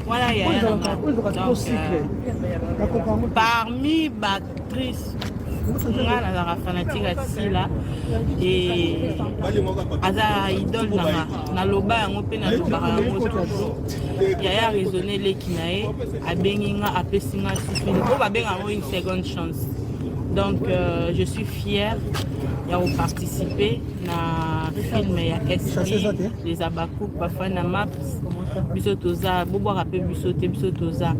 Voilà, il y a parmi actrices, la fanatique là et aza idole na loba yango pe na loba yango toujours yaya raisonner leki nae abenginga apesinga sifini ko babenga une seconde chance. Donc je suis fière de participer na film ya SB les Abakou Bafana Maps bisotoza bobo rappel bisoté bisotoza.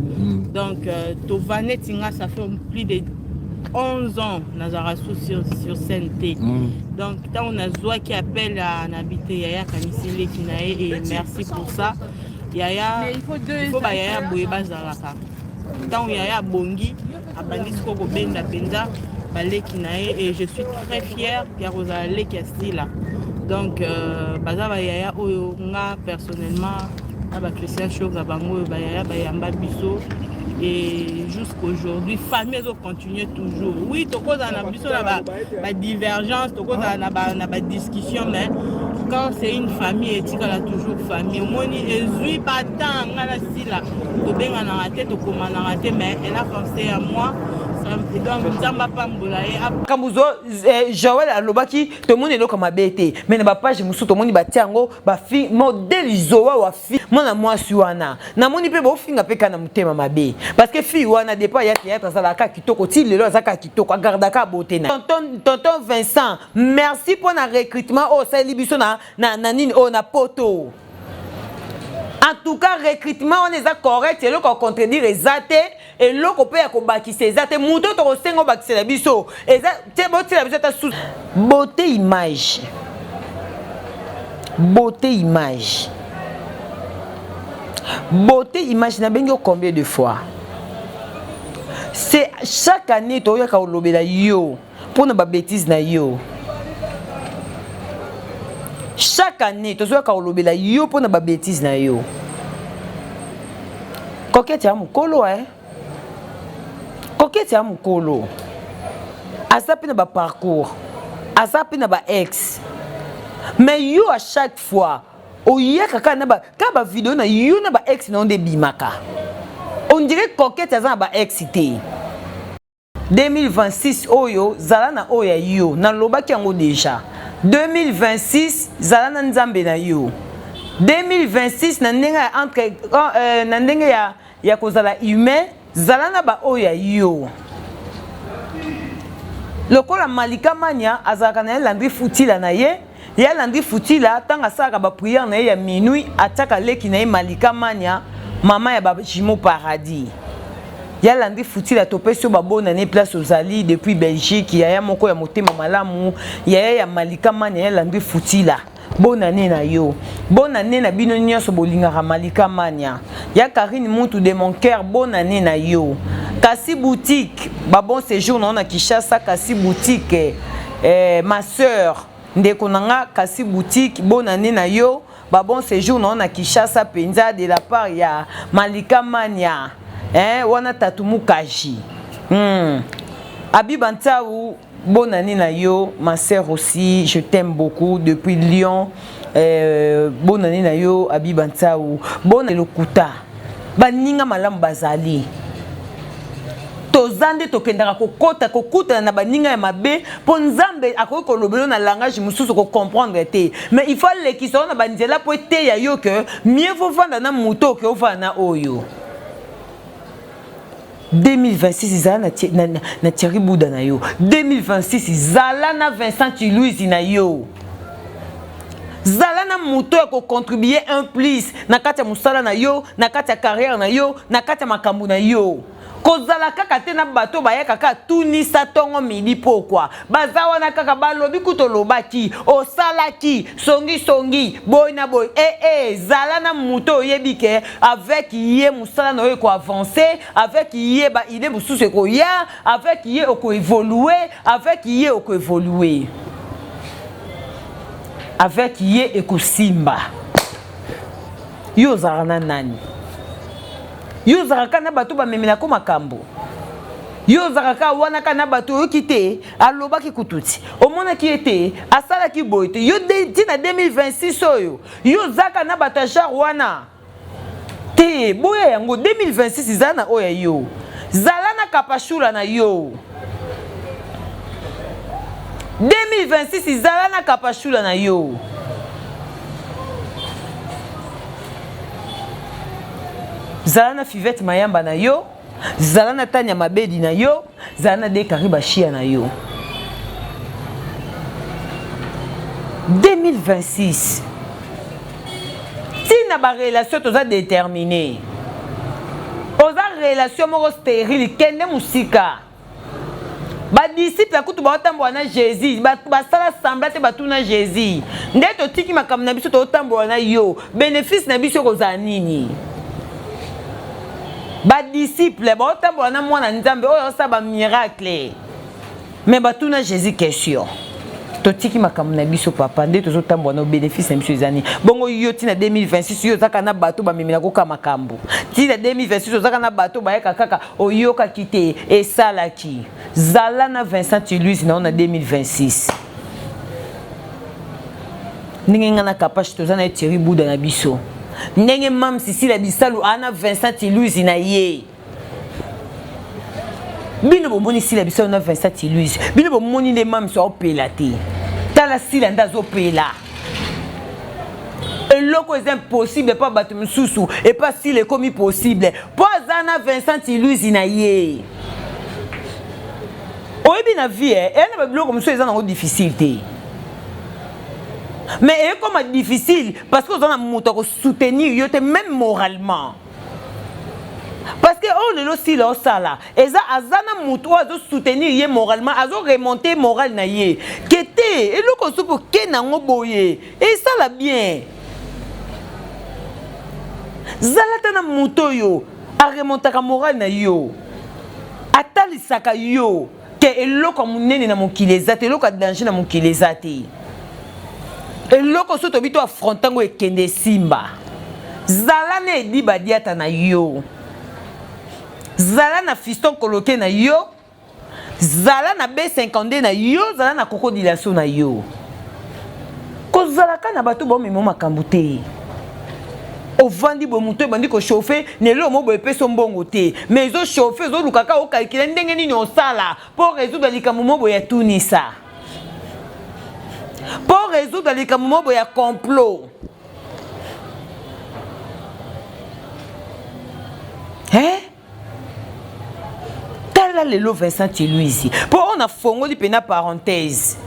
Donc Tovanet Tinga ça fait plus de 11 ans Nazara sur scène T. Donc quand on a Zoa qui appelle à n'habiter Yaya Kanisile Kinae et merci pour ça. Yaya il faut ba Yaya Boyeba Zaraka. Quand Yaya Bongi a Bandisco Benda Benda Balé Kinae et je suis très fière qu'il Rosalie Castilla. Donc Bazaba Yaya Oyonga personnellement Aba Christian Chok Zabango Yaya Bayamba Biso. Et jusqu'aujourd'hui, famille continue toujours. Oui, tu as une divergence, tu as une discussion, mais quand c'est une famille, tu as toujours famille. Moi, je suis pas tant, mais elle a pensé à moi. Kambuzo Joël alobaki tout le monde est là comme abete mais na page musu tout le monde batiango ba fi modèle zoa wa fi mona moi suana na moni pe bo finga pe kana mutema mabe parce que fi wana depa ya théâtre ça la ka kitoko ti lelo za ka kitoko garda ka beauté na tonton Vincent merci pour na recrutement au ça libiso na nini o na poto. En tout cas, recrutement, on est correct, c'est là qu'on contredit les athées, et là qu'on peut y ces athées. Mouton, tu as un la biso. Et ça, c'est beauté image. Beauté image. Beauté image, n'a bien combien de fois? C'est chaque année, tu as un yo pour ne pas bêtise na yo. Chaque année, tu as un yo pour ne pas bêtise na yo. Coquette ya mukolo coquette ya mukolo asapi na ba parcours asapi na ba ex mais yo à chaque fois oye kaka na ba ka ba vidéo na yo na ba ex na onde bimaka on dirait coquette ya ba ex té 2026 oyo zala na oya yo na lobaki yango déjà 2026 zala na nzambe na yo 2026 na ndenga entre na ndenga ya kozala humain zalana ba oya yo lokola Malika Mania azaka na Landry Futila na ye ya Landry Futila tanga saka ba prière na ye ya minuit ataka leki na ye Malika Mania mama ya ba Jimo Paradis ya Landry Futila topesi ba bona ne place ozali depuis Belgique ya moko ya motema malamu ya Malika Mania ya Landry Futila. Bonne année na yo. Bonne année na bino nyonso bolingaka Malika Mania. Ya Karine Moutou de mon cœur, bonne année na yo. Kassi boutique, ba bon séjour na Kinshasa Kassi boutique. Ma sœur ndeko nanga Kassi boutique, bonne année na yo. Ba bon séjour na Kinshasa penza de la part ya Malika Mania. Wana tatumu kaji. Abibantaou bonne année na yo, ma sœur aussi, je t'aime beaucoup depuis Lyon. Bonne année na yo, Abibantaou. Bonne année lokuta. Baninga malam bazali. Tozande tokendaka kokota na baninga ya mabe po nzambe akoki kolobelo na langage mususu ko comprendre te. Mais il faut les qui sont na banzela po te ya yo que mieux vaut vendre na muto que ovana oyo. 2026 zala na Thierry Bouda na yo 2026 zala na Vincent Louis na yo zala na moto ko contribuer un plus na kati ya musala na yo na kati ya carrière na yo na kati ya makambo na yo kozala kaka te na bato baya kaka tunisa tongo midi pourquoi bazawa na kaka balobi kutolobaki osalaki songi boy na boy zala na muto yebike avec yé musala na yo ko avancer avec yé ba idée bususu ko ya avec yé ko évoluer avec yé ko évoluer avec yé ko simba yo zara nani yo zaraka na bato ba memela ko makambo yo zaraka wana kana bato yo kité aloba ki kututi omona ki été asala ki boite yo tina 2026 oyo yo zaka na bato char wana te te boya yango 2026 izana oya yo zala na kapashula na yo 2026 izala na kapashula na yo zala na Fivette Mayamba na yo zala na Tanya Mabedi na yo zala na Dekari Bashia na yo 2026 tina ba relation toza déterminé oza relation moko stérile kende musika ba disciple akutu ba otambola na Jésus ba sala sembla te batu na Jésus nde to tiki makambo na biso to otambola na yo bénéfice na biso kozala nini ba disciple ba otambola na mwana nzambe oyo osa ba miracle mais batu na Jésus question totiki makambo na biso papa nde tozotambola na bénéfice na biso ezani bongo yo tina 2026 yo ozaka na bato bamemela koka makambo tina 2026 ozaka na bato bayaka kaka oyokaki te esalaki zala na Vincent Louise na 2026 ndenge nga na kapashe toza na Thierry Bouda na biso ndenge mam Cécile Bisalu ana Vincent Louise na ye bino bomoni Cécile Bisalu na Vincent Louise bino bomoni le mam so opela te tala sila ndazo pela eloko est impossible pas bato msusu et pas si le comme possible poza na Vincent Louise na ye oyebi na vie na biloko msusu eza nango difficile te mais et comme difficile parce que on a moto ko soutenir yo te même moralement parce que oh lelo si lo sala eza azana moto azo soutenir ye moralement azo remonter moral na ye kete eloko supo ke nango boye et ça la bien zalata na moto yo a remonter ka moral na yo atalisaka yo ke eloko munene na mokili ezate eloko danger na mokili ezate eloko soto bito affrontango ekende simba zala na edi badiata na yo zala na fiston coloqué na yo zala na B52 na yo zala na crocodilation na yo kozalaka na bato bomemo makambo te ovandi bomuto bandi ko chauffer nelo mo boye peso mbongo te mais zo chauffer zo lukaka o calculer ndenge nini osala pour résoudre likambo mo boye tunisa pour résoudre les camomos boya complot tala lelo Vincent Louise pour on a fongoli pena parenthèse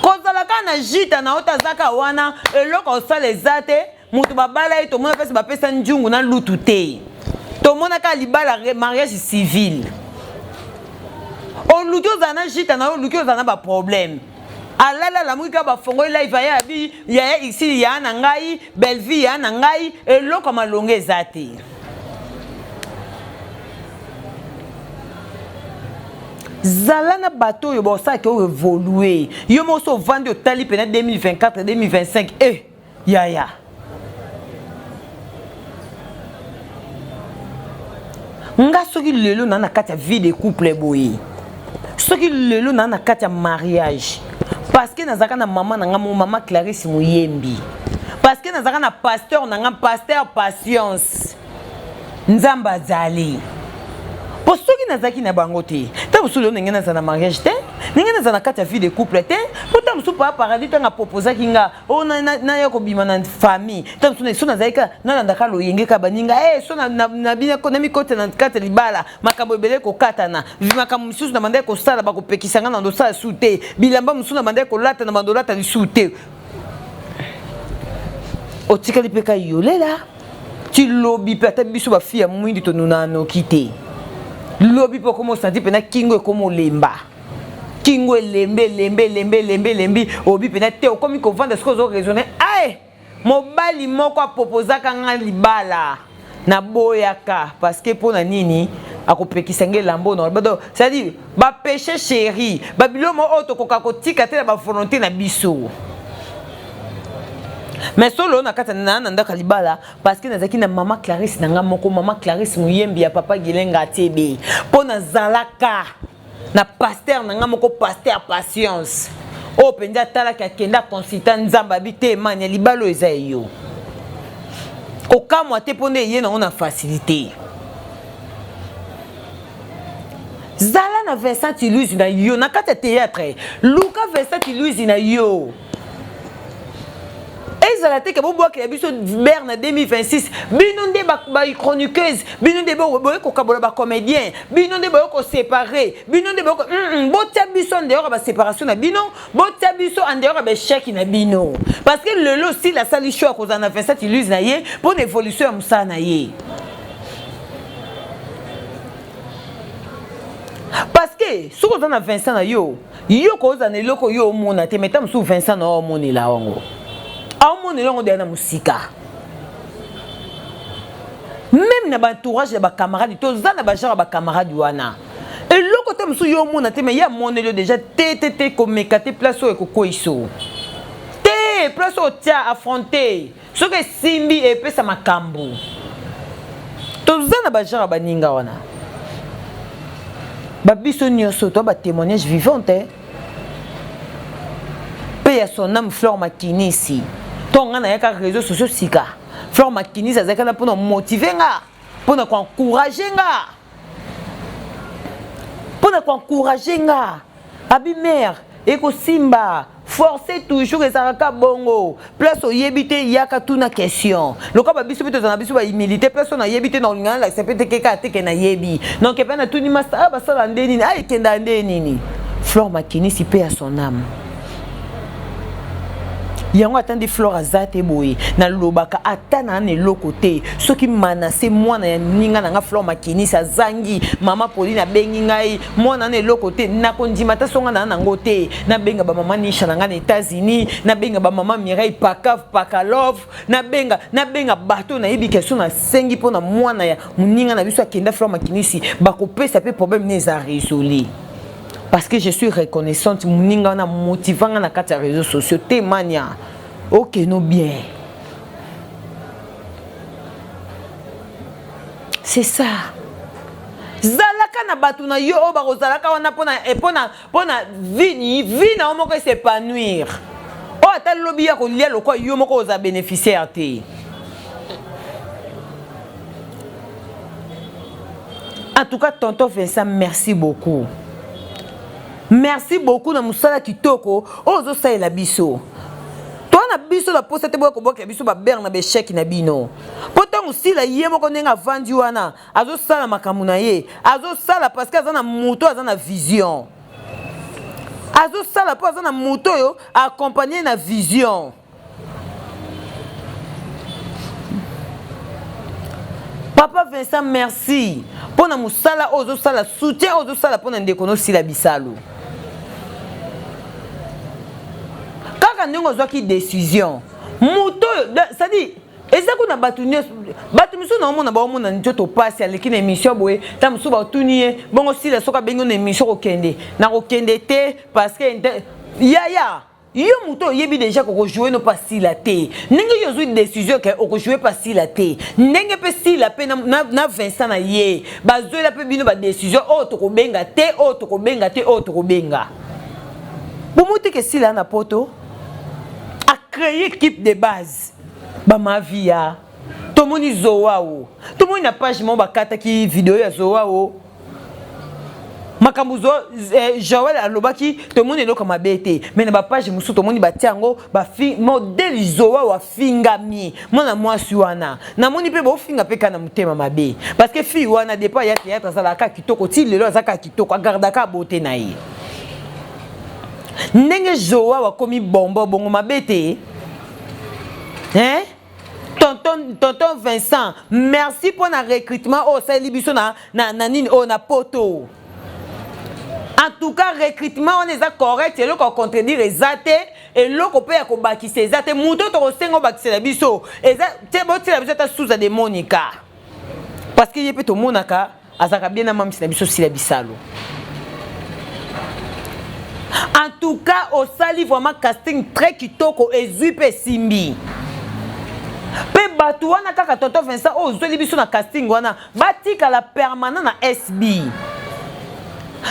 kozalaka na jita na otazaka wana eloko osala ezate mutu babala to mona pesa bapesa njungu na lutu te to mona ka libala mariage civil on luki ozana jita na luki ozana ba problème alala la mwika ba fongo live ya bi ya ici ya na ngai Belleville ya na ngai eloko malonge ezate zala na bato yo bosa ke évoluer yo mo so vendre au tali pena 2024 2025 ya nga soki lelo na kati ya vie de couple boye soki lelo na kati ya mariage parce que nazaka na maman na nga maman Clarisse Muyembi parce que nazaka na pasteur na nga pasteur Patience Nzamba Zali pour soki nazaki na bango te ta musulu ngena za na mariage te ngena za na kati ya vie de couple te puta musu pa paradis tanga proposer kinga o na yako bima na famille ta musu so nazaka na ndaka lo yenge ka baninga so na bina ko na mikote na kati libala makabo ebele ko katana makambo musu na mandai ko sala ba ko pekisanga na ndo sala sute bilamba musu na mandai ko lata na mandolata li sute o tikali peka yolela ti lobi pe ta biso ba fille mwindi to nuna no kite lobi po komo santi pena kingo komo lemba kingo lembe obi pena te okomi ko vendre ce que zo raisonner mobali moko apopozaka nga libala na boyaka parce que pona nini akopekisa nge lambo na bado c'est-à-dire ba péché chéri ba bilomo auto koka kotika te na ba volonté na biso mais solo na kata na ndaka libala parce que nazaki na maman Clarisse na nga moko maman Clarisse Muyembi ya papa Gilenga tebe pona zalaka na pasteur na nga moko pasteur Patience o penza tala ka kenda consultant Nzamba bite manya libalo eza yo Koka moi te pone yé na facilité. Zala na Vincent Louise na yo na kata théâtre. Luka Vincent Louise na yo. Ezala te ke bo boa ke biso Berne 2026. Binonde ba chroniqueuse, binonde bo ko kabola ba comédien, binonde bo ko séparer, binonde bo ko botia biso ndeur ba séparation na bino, botia biso ndeur ba chèque na bino. Parce que le lot si la sali choix ko na Vincent Louise na ye pour l'évolution ya musa na ye. Parce que si on a Vincent na yo ko za ne loko yo mona te metam sou Vincent na o moni la wango. A o moni la ngo de na musika. Même na ba entourage ba camarades to za na ba genre ba camarades wana. Et loko te msu yo mona te me ya monelo déjà te komekate place o ko iso. Te place o tia affronter. Ce que Simbi et pe sa makambo. To za na ba genre ba ninga wana. Babiso nyonso to ba témoignage vivant pe ya son âme Fleur Makinisi to ngana ya ka réseaux sociaux sika Fleur Makinisi azaka na pour motiver nga pour encourager nga abi mère eko simba forcer toujours les araka bongo place au yebité yaka tuna question loka ba biso bito na biso ba humilité place na yebité na ngana la sepete keka teke na yebi donc e na tuni master ba sala ndeni ay kenda ndeni Fleur Makinisi paix à son âme. Yango attendez Fleur azate boye na lobaka atana ne lokote soki manase mwana ya ninga na Fleur Makinisi azangi mama Pauline bengi ngai mwana ne lokote na kondima ta songa na ngote na benga ba mama Nisha na ngana États-Unis na benga ba mama Mireille Pakalov na benga bato na yebi question na sengi pona mwana ya muninga na biso akenda Fleur Makinisi bakopesa pe problème neza résolu. Parce que je suis reconnaissante, muninga na motivant na kata réseaux sociaux témania. OK, no bien. C'est ça. Zalaka na batu na yo ba zalaka wana pona vini na omoko s'épanouir. O ata lobi ya ko lia lokwa yo moko za bénéficiaire té. En tout cas, tonton Vincent, merci beaucoup. Merci beaucoup na musala kitoko ozo sa la biso. Toi na biso la poste te boka boka biso ba Berne be chèque na bino. Pourtant aussi la yemo ko nenga vandi wana azo sala makamu na ye. Azo sala parce que azana moto azana vision. Azo sala po azana moto yo accompagner na vision. Papa Vincent, merci. Pour na musala ozo sala soutien ozo sala pour na ndekono sila bisalo. Quand nous avons une décision, ça dit, et ça qu'on a battu, nous sommes en train passe à l'équipe émission, tam suba tunier, bon aussi la soka bengo émission au Kende, na au Kende parce que ya yo muto yebi déjà ko jouer no pas si la té ninga yo une décision que o jouer pas si la té ninga pe si la pe na Vincent na ye ba zo la pe bino ba décision o to ko benga té o to ko benga té o to ko benga pour monter que si la na poto a créer équipe de base ba ma via to moni zoao to moni na page mo ba kata ki vidéo ya zoao makambuzo Joël alobaki to moni lo kama bete mais na ba page musu to moni ba tiango ba fi modèle zoao wa fingami mona mwasi wana na moni pe bo finga pe kana mutema mabe parce que fi wana depa ya théâtre ça la ka kitoko ti lelo za ka kitoko garda ka beauté na ye ndenge zoao komi bombo bongo mabete hein. Tonton Vincent, merci pour le recrutement au Libiso na nini o na poto. En tout cas, recrutement on est correct et le qu'on contredire exacté et le qu'on peut combattre c'est exact. Muto to sengo bakise la biso. Exact, te boti la biso ta sous a démonica. Parce que yepe to monaka azaka bien na mamsi la biso si la bisalo. En tout cas, au sali vraiment casting très kitoko ezuipe simbi. Pe batu wana kaka tonton Vincent o zoli biso na casting wana batika la permanent na SB.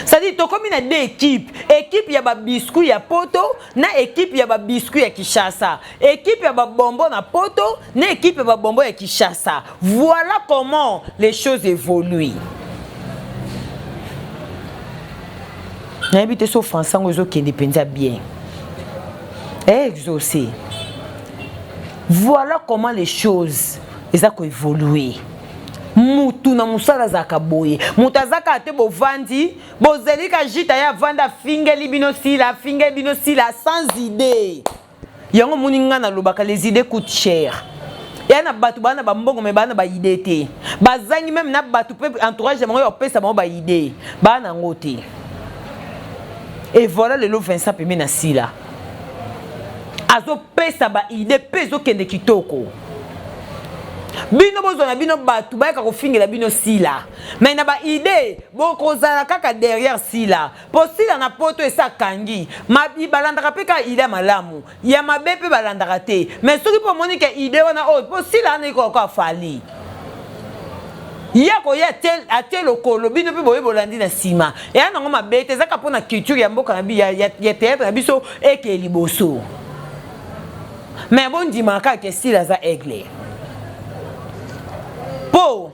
Ça dit to comme une deux équipes. Équipe ya ba biscuit ya poto, na équipe ya ba biscuit ya Kinshasa. Équipe ya ba bonbon na poto, na équipe ya ba bonbon ya Kinshasa. Voilà comment les choses évoluent. Na habité so français ngozo qui indépendant bien. Exaucé. Voilà comment les choses ont évolué. Mutu na musala zaka boye mutazaka ate bovandi bozelika jita ya vanda finge libino sila sans idée yango muninga na lobaka les idées coûtent cher ya na batu bana ba mbongo me bana ba idée te bazangi même na batu pe entourage mo yo pesa mo ba idée bana ngote et voilà le lot Vincent Pembe na sila azo pesa ba idée peso kende kitoko. Bino bozo na bino batu ba ka kofingela bino sila mais na ba idée bokozala kaka derrière sila po sila na poto esa kangi mabi balandaka pe ka idée malamu ya mabepe balandaka te mais soki po moni ke idée wana o po sila na ko fali ya ko ya tel lokolo bino pe boye bolandi na sima ya nango mabete zaka pona culture ya mboka na bi ya théâtre na biso eke liboso mais bon dimaka ke sila za aigle. Po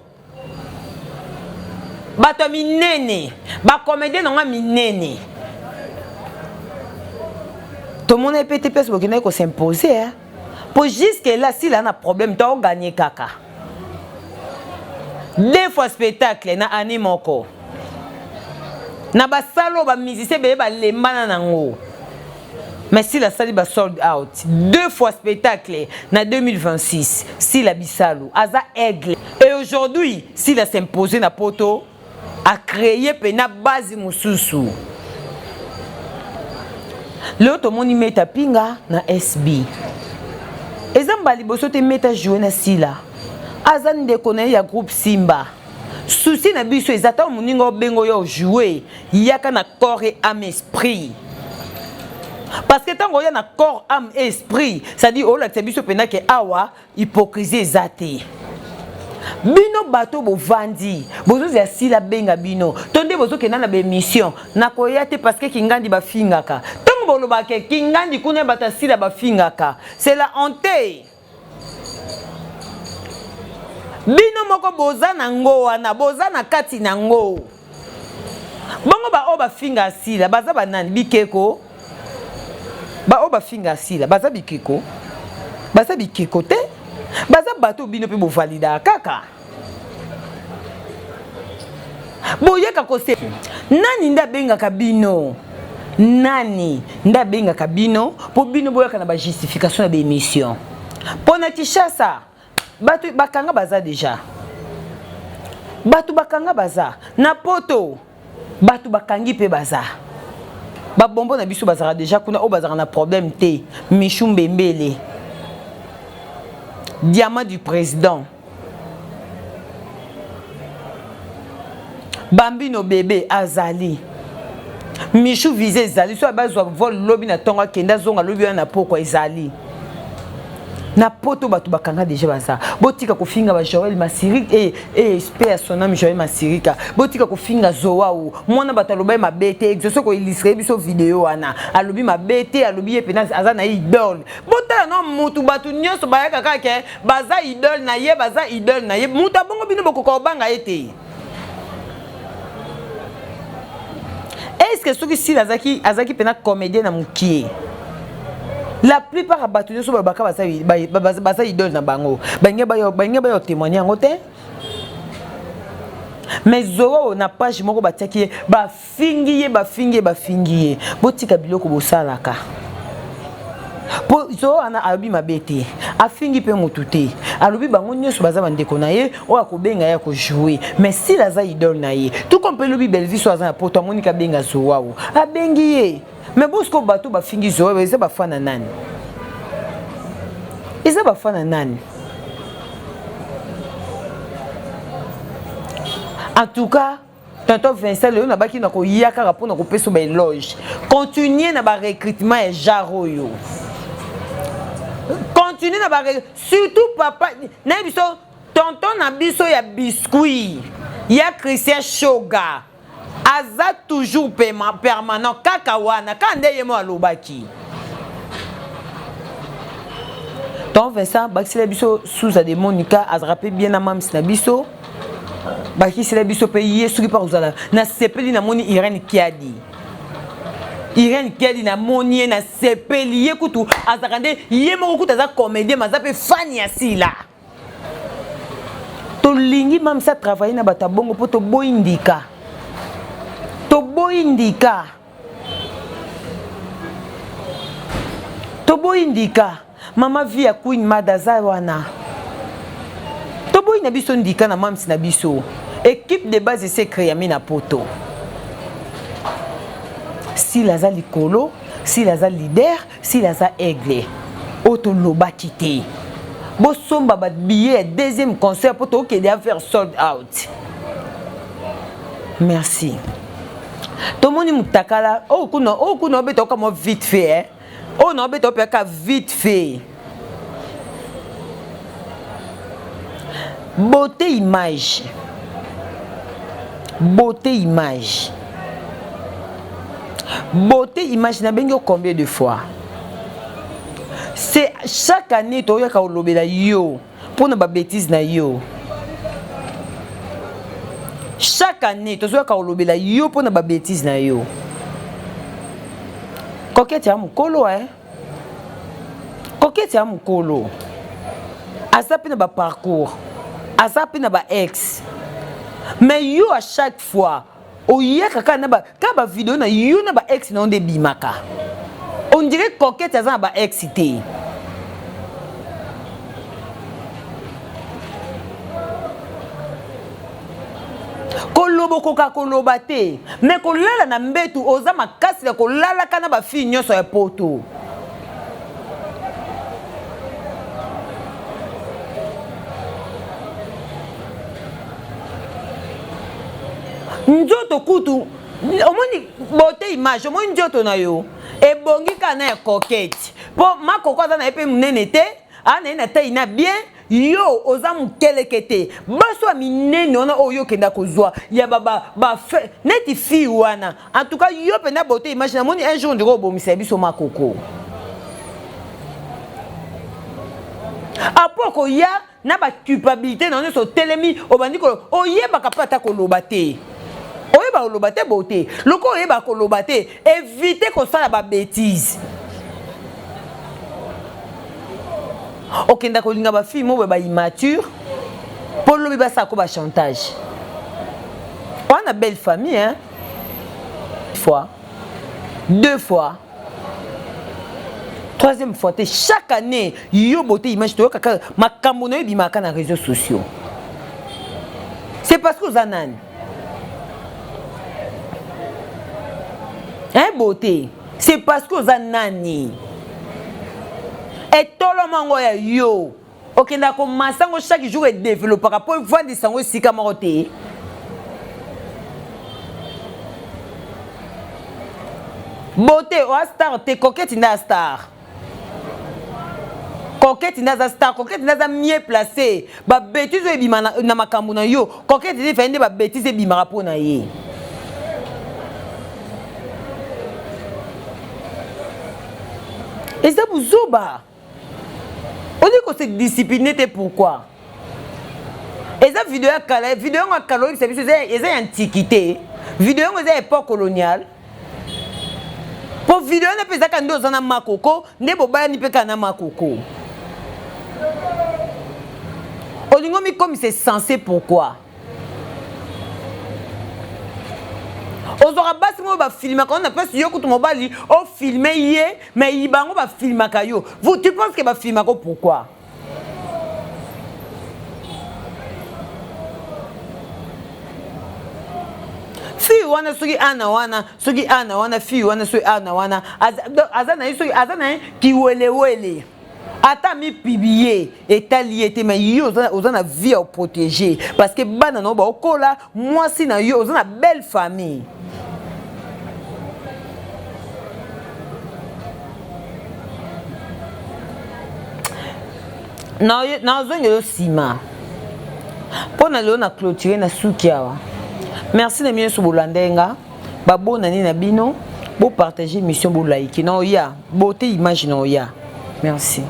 bato minene ba comédien nanga minene tout le monde est pété parce que ko s'imposer hein pour jusque là si là na problème tu as gagné kaka 2 fois spectacle na année moko na ba salo ba musicien be ba lembana nango mais si la salle ba sold out 2 fois spectacle na 2026 si la bisalo aza aigle et aujourd'hui si la s'imposer na poto a créé pena base mususu le to moni meta pinga na SB ezamba liboso te meta jouer na sila aza ndeko na ya groupe Simba souci na biso ezata moningo bengo yo jouer yaka na corps et âme esprit. Parce que tant qu'on y a un corps, âme, esprit, ça dit, oh là, c'est biso pena ke awa, hypocrisie zate. Bino bato bo vandi, bozo ya sila benga bino. Tonde bozo ke na be mission, na koyate parce que kingandi ba fingaka. Tango bolo ba ke kingandi kuna bata sila ba fingaka. C'est la honte. Bino moko boza na ngo wana, boza na kati na ngo. Bongo ba o ba finga sila, baza banani bikeko. Ba oba finga sila baza bikeko te baza bato bino pe bo valida kaka boyeka kose nani nda benga kabino nani nda benga kabino po bino boyaka na ba justification na ba émission pona Kinshasa bato bakanga baza déjà bato bakanga baza na poto bato bakangi pe baza. Ba bonbon na biso bazara déjà kuna o bazara na problème te Michou Mbembele diamant du président Bambino bébé azali Michou visé ezali so bazwa vol lobby na tonga kenda zonga lobby na poko ezali na poto bato bakanga déjà baza botika kofinga ba Joël Masirika espère son nom Joël Masirika botika kofinga Zoao mwana bataloba mabete exauce ko illustrer biso vidéo wana alobi mabete alobi epena aza na idole botala no mutu batu nyonso bayaka kaka baza idole na ye mutu abongo bino bokoko banga ete est-ce que soki si azaki pena comédien na mukie. La plupart a battu sur le baka basa idole na bango. Bangé ba témoigner en côté. Mais Zoro na page moko batiaki ba fingiye. Botika biloko bosalaka. Po Zoro ana alobi mabete. A fingi pe motute. Alobi bango nyoso baza bandeko na ye o akobenga ya ko jouer. Mais si la za idole na ye, tout comme pe lobi Belvi so za poto monika benga Zoro. A bengiye. Mais bosko bato ba fingi Zoro eza ba fana nani. Eza ba fana nani. En tout cas, tonton Vincent le na baki na ko yaka rapona ko peso ba éloge. Continuer na ba recrutement et jaroyo. Continuer na ba surtout papa na biso tonton na biso ya biscuit. Ya Christian Shoga. aza toujours permanent kaka wana kande yemo alobaki. Donc Vincent bakisela biso sous a de Monica azrape bien na mam sinabiso bakisela biso pe yesu ki pa uzala na sepeli na moni Irene Kiadi na moni na sepeli yekutu azakande yemo kutu aza comédien maza pe fani asila to lingi mam sa travailler na batabongo po to boindika mama via Queen Madaza wana to boy na biso ndika na mamsi na biso équipe de base c'est créé na poto si laza likolo si laza leader si laza aigle auto loba kité bo somba ba billet deuxième concert poto qui doit faire sold out. Merci. Tout le monde mutakala oh kuno beto comme vite fait oh non beto peka vite fait. Beauté image na bengo combien de fois c'est chaque année to yaka olobela yo pour na ba bêtise na yo chaque année to yaka olobela yo pour na ba bêtise na yo coquette ya mukolo asapi na ba parcours asapi na ba ex mais yo à chaque fois oyeka kana ba ka ba vidéo na yo na ba ex na onde bimaka on dirait coquette aza ba excité kolobo koka koloba te mais kolala na mbetu oza makasi ya kolala kana ba fille nyoso ya poto njoto kutu omoni beauté image omoni njoto na yo ebongi kana ya coquette po makoko aza na epe munene te ana ina te ina bien yo oza mukelekete baso minene ona oyo kenda kozwa ya ba neti fi wana en tout cas yo pena beauté image na moni un jour ndiko bomisa biso makoko apoko ya na ba culpabilité na so telemi obandi ko oyeba kapata ko lobate oyeba kolobate beauté loko oyeba kolobate éviter ko sala ba bêtise okenda kolinga ba fille mo ba immature pour lobi ba sako ba chantage on a belle famille hein fois deux fois troisième fois chaque année yo beauté image to kaka makambo na bimaka na réseaux sociaux c'est parce que zanan hein beauté c'est parce que zanani et tout le monde ya yo okenda ko masango chaque jour et développer pour vendre sango sika maroté beauté o star te coquette na star coquette na star coquette na mieux placé ba bêtise ebima na makambo na yo coquette te fende ba bêtise ebima pour na ye et ça vous zoba on dit que c'est discipliné pourquoi et ça vidéo à Kalo c'est une antiquité vidéo c'est époque coloniale pour vidéo na pesa kando zana makoko ndebo baya ni peka na makoko olingomi comme c'est censé pourquoi ozora basi mo ba filmer quand on a pas yo kutu mobali o filmer yé mais ibango ba filmer kayo vous tu penses que ba filmer ko pourquoi fi wana sugi ana wana fi wana sugi ana wana azana azana ki wele ata mi publier etali ete mais yo ozana vie à protéger parce que bana no ba okola moi si na yo ozana belle famille na zonge lo sima pona lo na clôturer na sukiawa merci na mieux sur bolandenga babo nani na bino bo partager mission bo like na oya beauté image na oya merci